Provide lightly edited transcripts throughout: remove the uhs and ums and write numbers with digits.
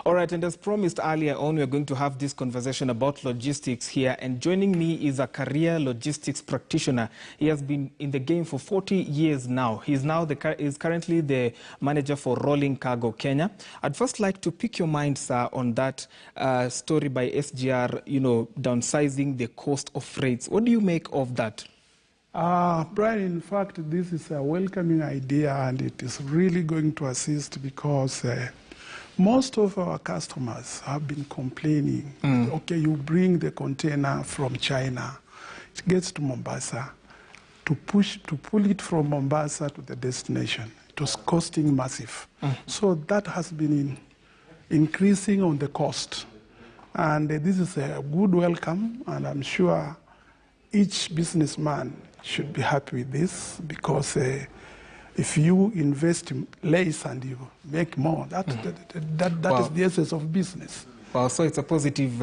All right, and as promised earlier on, we're going to have this conversation about logistics here. And joining me is a career logistics practitioner. He has been in the game for 40 years now. He's currently the manager for Rolling Cargo Kenya. I'd first like to pick your mind, sir, on that story by SGR, downsizing the cost of freights. What do you make of that? Brian, in fact, this is a welcoming idea, and it is really going to assist because most of our customers have been complaining. Okay, you bring the container from China, it gets to Mombasa. To pull it from Mombasa to the destination, it was costing massive. So that has been increasing on the cost. And this is a good welcome, and I'm sure each businessman should be happy with this, because if you invest less and you make more, that is the essence of business. Wow, so it's a positive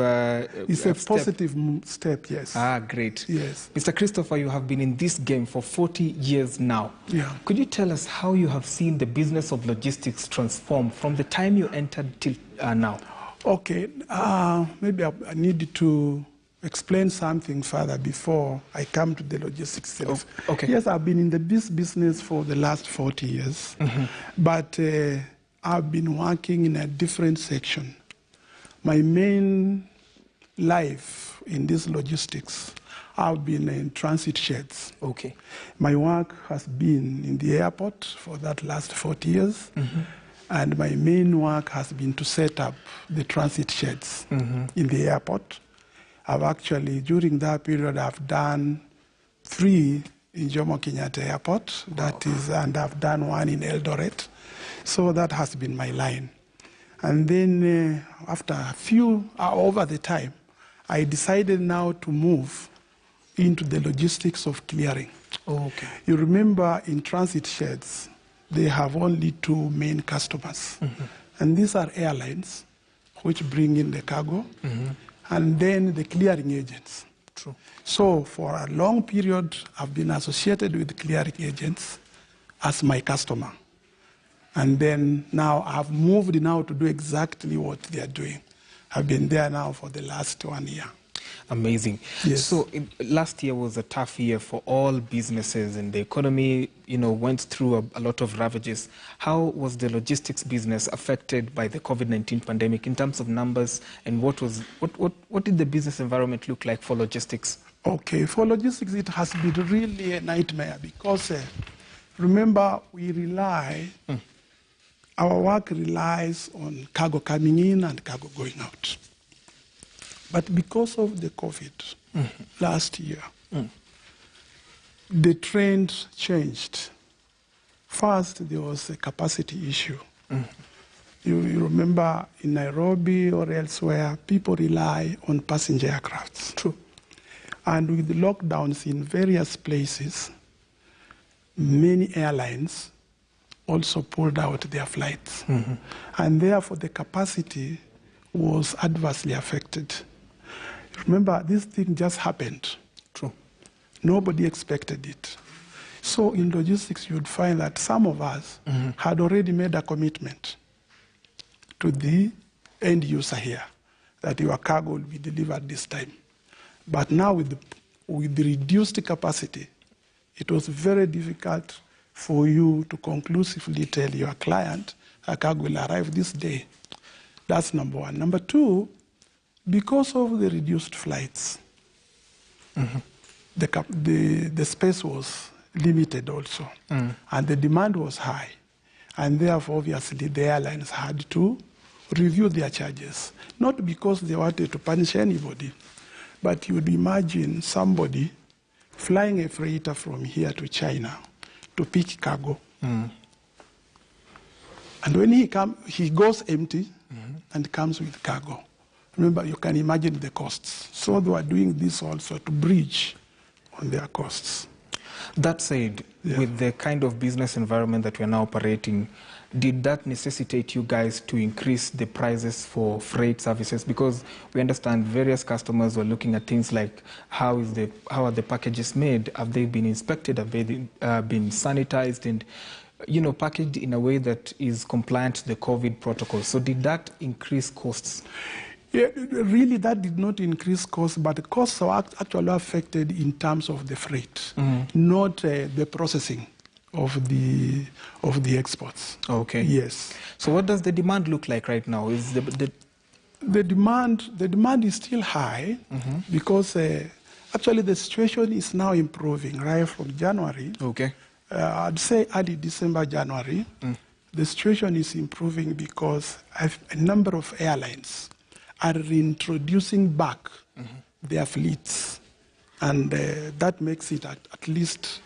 it's a positive step, yes. Great. Yes. Mr. Christopher, you have been in this game for 40 years now. Yeah. Could you tell us how you have seen the business of logistics transform from the time you entered till now? Okay, maybe I need to explain something further before I come to the logistics itself. Okay. Yes, I've been in the business for the last 40 years, but I've been working in a different section. My main life in this logistics, I've been in transit sheds. Okay. My work has been in the airport for that last 40 years, and my main work has been to set up the transit sheds in the airport. I've actually, during that period, I've done 3 in Jomo Kenyatta Airport, and I've done 1 in Eldoret. So that has been my line. And then after a few, over the time, I decided now to move into the logistics of clearing. Okay. You remember in transit sheds, they have only 2 main customers. And these are airlines, which bring in the cargo, and then the clearing agents. True. So for a long period, I've been associated with clearing agents as my customer. And then now I've moved now to do exactly what they are doing. I've been there now for the last 1 year. Amazing. Yes. So last year was a tough year for all businesses, and the economy, went through a lot of ravages. How was the logistics business affected by the COVID-19 pandemic in terms of numbers, and what did the business environment look like for logistics? Okay, for logistics, it has been really a nightmare because remember, our work relies on cargo coming in and cargo going out. But because of the COVID last year, the trend changed. First, there was a capacity issue. You remember in Nairobi or elsewhere, people rely on passenger aircrafts. True. And with the lockdowns in various places, many airlines also pulled out their flights. And therefore, the capacity was adversely affected. Remember, this thing just happened. True. Nobody expected it. So in logistics, you'd find that some of us had already made a commitment to the end user here, that your cargo will be delivered this time. But now with the reduced capacity, it was very difficult for you to conclusively tell your client a cargo will arrive this day. That's number 1. Number 2, because of the reduced flights, the space was limited also, and the demand was high. And therefore, obviously, the airlines had to review their charges, not because they wanted to punish anybody, but you'd imagine somebody flying a freighter from here to China to pick cargo. And when he goes empty and comes with cargo. Remember, you can imagine the costs. So they were doing this also to bridge on their costs. That said, with the kind of business environment that we're now operating, did that necessitate you guys to increase the prices for freight services? Because we understand various customers were looking at things like how are the packages made? Have they been inspected? Have they been sanitized? And packaged in a way that is compliant to the COVID protocol. So did that increase costs? Yeah, really, that did not increase costs, but the costs are actually affected in terms of the freight, not the processing of the exports. Okay. Yes. So what does the demand look like right now? Is the demand is still high because actually the situation is now improving right from January. Okay. I'd say early December, January. The situation is improving because a number of airlines are reintroducing back their fleets, and that makes it at least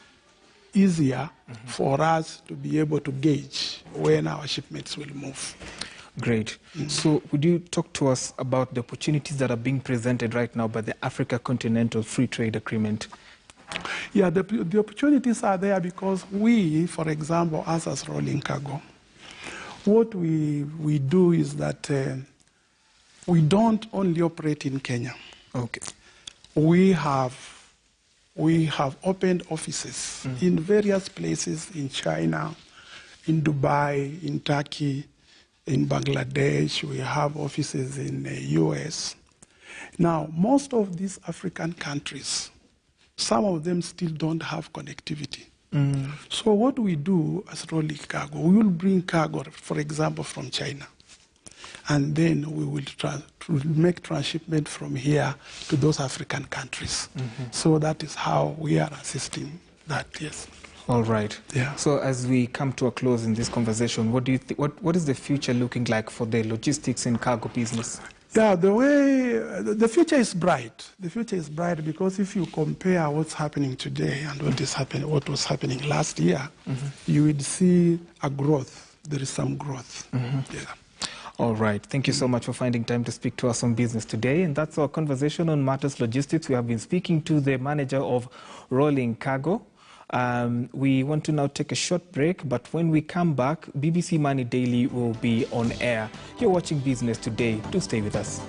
easier for us to be able to gauge when our shipments will move. Great. So would you talk to us about the opportunities that are being presented right now by the Africa Continental Free Trade Agreement? Yeah, the opportunities are there because we, for example, us as Rolling Cargo, what we do is that we don't only operate in Kenya. Okay. We have opened offices in various places in China, in Dubai, in Turkey, in Bangladesh. We have offices in the US. Now, most of these African countries, some of them still don't have connectivity. So what we do as Rolling Cargo, we will bring cargo, for example, from China. And then we will make transshipment from here to those African countries. So that is how we are assisting that, yes. All right. Yeah. So as we come to a close in this conversation, what do you what is the future looking like for the logistics and cargo business? Yeah, the future is bright. The future is bright because if you compare what's happening today and what was happening last year, you would see a growth. There is some growth. Yeah. All right. Thank you so much for finding time to speak to us on business today. And that's our conversation on matters logistics. We have been speaking to the manager of Rolling Cargo. We want to now take a short break, but when we come back, BBC Money Daily will be on air. You're watching Business Today. Do stay with us.